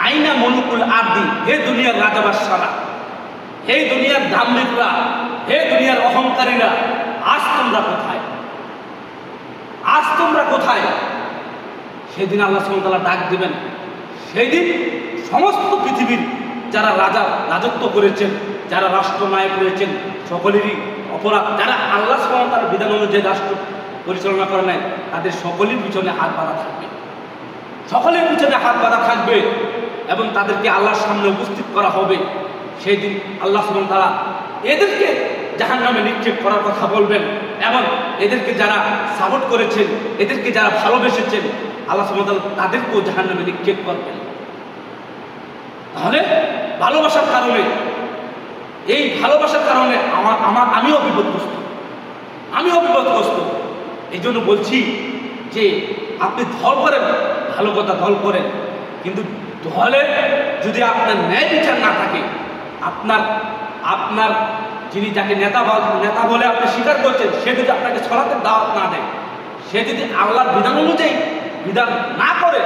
আইনা মুলুকুল আরদি, হে দুনিয়ার রাজা বাদশাহরা, হে দুনিয়ার দাম্ভিকরা, হে দুনিয়ার অহংকারীরা, আজ তোমরা কোথায়? আজ তোমরা কোথায়? সেদিন আল্লাহ সুবহানাহু ওয়া তাআলা ডাক দিবেন। সেই দিন সমস্ত পৃথিবীর যারা রাজত্ব করেছেন, যারা রাষ্ট্রনায়ক রয়েছেন, সকলেরই অপরাধ, যারা আল্লাহ সুবহানাহু ওয়া তাআলার বিধান অনুযায়ী রাষ্ট্র পরিচালনা করে নাই, তাদের সকলের পিছনে হাত বাঁধা থাকবে, সকলের পিছনে হাত বাঁধা থাকবে এবং তাদেরকে আল্লাহর সামনে উপস্থিত করা হবে। সেই দিন আল্লাহ সুবহানাহু ওয়া তাআলা এদেরকে জাহান্নামে নিক্ষেপ করার কথা বলবেন এবং এদেরকে যারা সাপোর্ট করেছেন, এদেরকে যারা ভালোবেসেছেন, আল্লাহ সুবহানাহু ওয়া তাআলা তাদেরকেও জাহান্নামে নিক্ষেপ করবেন। তাহলে ভালোবাসার কারণে, এই ভালোবাসার কারণে আমিও বিপদগ্রস্ত। এই জন্য বলছি যে আপনি দল করেন, ভালো কথা দল করেন, কিন্তু দলে যদি আপনার ন্যায় বিচার না থাকে, আপনার যিনি যাকে নেতা বলে আপনি স্বীকার করছেন, সে যদি আপনাকে সলাতের দাওয়াত না দেয়, সে যদি আল্লাহর বিধান অনুযায়ী বিধান না করে,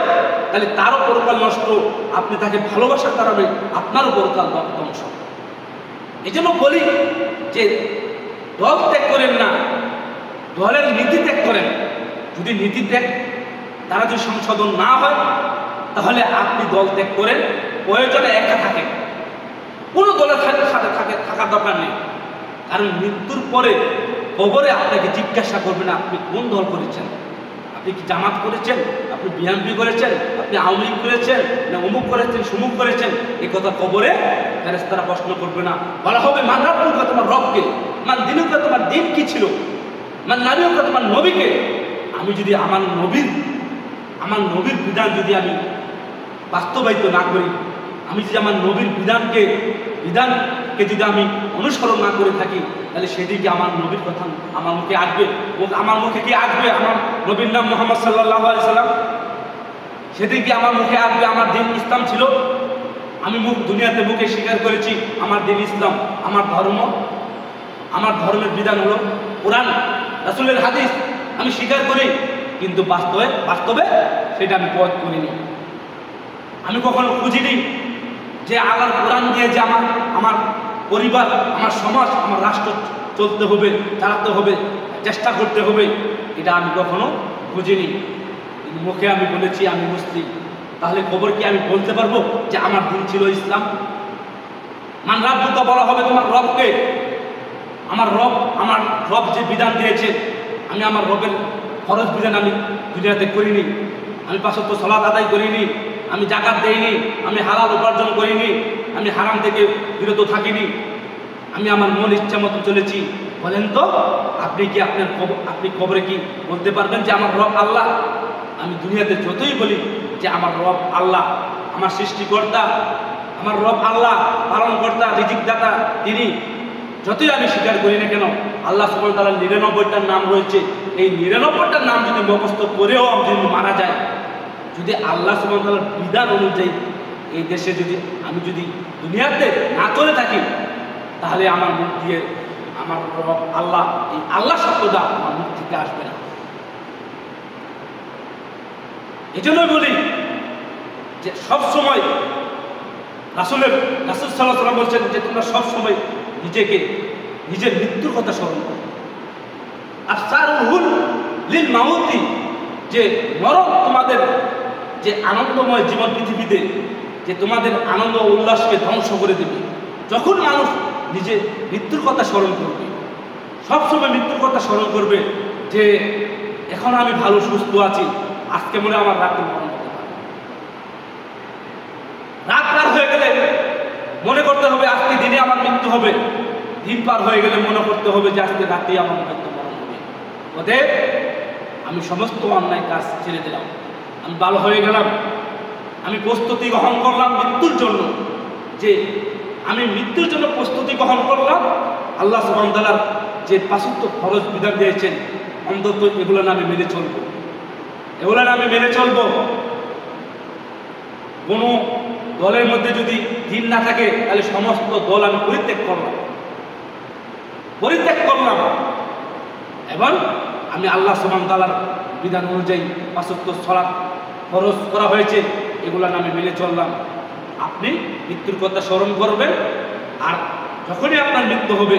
তাহলে তারও পরকাল নষ্ট, আপনি তাকে ভালোবাসার কারণে আপনারও পরকাল ধ্বংস। এই জন্য বলি যে দল ত্যাগ করেন না, দলের নীতি ত্যাগ করেন। যদি নীতি ত্যাগ তারা যদি সংশোধন না হয়, তাহলে আপনি দল ত্যাগ করেন, প্রয়োজনে একা থাকেন, কোনো দলের সাথে থাকার দরকার নেই। কারণ মৃত্যুর পরে কবরে আপনাকে জিজ্ঞাসা করবে না আপনি কোন দল করেছেন, আপনি কি জামাত করেছেন, আপনি বিএনপি করেছেন, আপনি আওয়ামী লীগ করেছেন, না অমুক করেছেন সুমুক করেছেন, এই কথা কবরে ফেরেশতারা প্রশ্ন করবে না। বলা হবে মান রাব্বুকা, তোমার রবকে, মান দিনুকা, তোমার দিন কি ছিল, মান নাবিয়ুকা, তোমার নবীকে। আমি যদি আমার নবীর বিধান যদি আমি বাস্তবায়িত না করি, আমি যদি আমার নবীর বিধানকে যদি আমি অনুসরণ না করে থাকি, তাহলে সেদিকে আমার নবীর কথা আমার মুখে আসবে। আমার মুখে কি আসবে? আমার নবীর নাম মুহাম্মদ সাল্লাল্লাহু আলাইহি সাল্লাম। সেদিকে আমার মুখে আসবে আমার দিন ইসলাম ছিল। আমি দুনিয়াতে মুখে স্বীকার করেছি আমার দিন ইসলাম, আমার ধর্মের বিধান হলো কোরআন রাসূলের হাদিস, আমি স্বীকার করি, কিন্তু বাস্তবে সেটা আমি প্রয়োগ করিনি। আমি কখনো খুঁজিনি যে আল্লাহর কোরআন দিয়ে যে আমার পরিবার, আমার সমাজ, আমার রাষ্ট্র চলতে হবে, চালাতে হবে, চেষ্টা করতে হবে, এটা আমি কখনো খুঁজিনি। কিন্তু মুখে আমি বলেছি আমি মুসলিম। তাহলে খবর কি আমি বলতে পারবো যে আমার দিন ছিল ইসলাম? মান রাব্বুকা বলা হবে তোমার রবকে। আমার রব যে বিধান দিয়েছে, আমি আমার রবের ফরজ বিধান আমি দুনিয়াতে করিনি। আমি ৫ ওয়াক্ত সালাত আদায় করিনি, আমি যাকাত দেইনি, আমি হালাল উপার্জন করিনি, আমি হারাম থেকে বিরত থাকিনি, আমি আমার মন ইচ্ছা মতো চলেছি। বলেন তো আপনি কবরে কি বলতে পারবেন যে আমার রব আল্লাহ? আমি দুনিয়াতে যতই বলি যে আমার রব আল্লাহ, আমার সৃষ্টিকর্তা, আমার রব আল্লাহ, পালনকর্তা, রিজিকদাতা তিনি, যতই আমি স্বীকার করি না কেন, আল্লাহ সুবহানাহু ওয়া তাআলার ৯৯টার নাম রয়েছে। এই ৯৯টার নাম যদি মুখস্থ করেও আমি যদি মারা যায়, যদি আল্লাহ সুবহানাহু ওয়া তাআলার বিধান অনুযায়ী এই দেশে আমি যদি দুনিয়াতে না চলে থাকি, তাহলে আমার মুখ দিয়ে আমার রব আল্লাহ, এই আল্লাহ শব্দটা আমার মুখ থেকে আসবে না। এই জন্যই বলি যে সবসময় রাসূল সাল্লাল্লাহু আলাইহি ওয়াসাল্লাম বলছেন যে তোমরা সবসময় নিজের মৃত্যুর কথা স্মরণ করো। আর সারুল লিল মাউতি, যে মরণ তোমাদের যে আনন্দময় জীবন পৃথিবীতে, যে তোমাদের আনন্দ উল্লাসকে ধ্বংস করে দেবে। যখন মানুষ নিজে মৃত্যুর কথা স্মরণ করবে, সবসময় মৃত্যুর কথা স্মরণ করবে যে এখন আমি ভালো সুস্থ আছি, আজকে মনে আমার রাতে মরণ হতে পারে। রাত পার হয়ে গেলে মনে করতে হবে আজকে দিনে আমার মৃত্যু হবে, দিন পার হয়ে গেলে মনে করতে হবে যে আজকে রাতেই আমার মৃত্যু মরণ হবে। অতএব আমি সমস্ত অন্যায় কাজ ছেড়ে দিলাম, আমি ভালো হয়ে গেলাম, আমি প্রস্তুতি গ্রহণ করলাম মৃত্যুর জন্য, যে আমি মৃত্যুর জন্য প্রস্তুতি গ্রহণ করলাম। আল্লাহ সুবহানাহু ওয়া তাআলার যে ৫ ওয়াক্ত ফরজ বিধান দিয়েছেন, অন্তত এগুলো আমি মেনে চলবো। কোনো দলের মধ্যে যদি দিন না থাকে, তাহলে সমস্ত দল আমি পরিত্যাগ করলাম এবং আমি আল্লাহ সুবহানাহু ওয়া তাআলার বিধান অনুযায়ী ৫ ওয়াক্ত সালাত ফরজ করা হয়েছে, এগুলো আমি মেনে চললাম। আপনি মৃত্যুর কথা স্মরণ করবেন, আর যখনই আপনার মৃত্যু হবে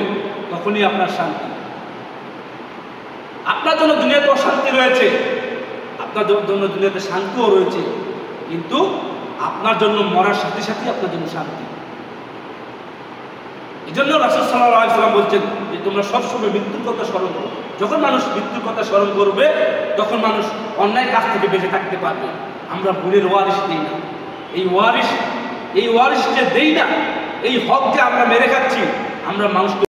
তখনই আপনার শান্তি। আপনার জন্য দুনিয়াতে অশান্তি রয়েছে, আপনার জন্য দুনিয়াতে শান্তিও রয়েছে, কিন্তু আপনার জন্য মরার সাথে সাথে আপনার জন্য শান্তি। এই জন্য রাসূল সাল্লাল্লাহু আলাইহি ওয়াসাল্লাম বলছেন যে তোমরা সবসময় মৃত্যুর কথা স্মরণ করো। যখন মানুষ মৃত্যুর কথা স্মরণ করবে, তখন মানুষ অন্যায় কাজ থেকে বেঁচে থাকতে পারবে। আমরা ভুলের ওয়ারিশ দিই না, এই ওয়ারিশ যে দেই না, এই হক যে আমরা মেরে খাচ্ছি, আমরা মানুষকে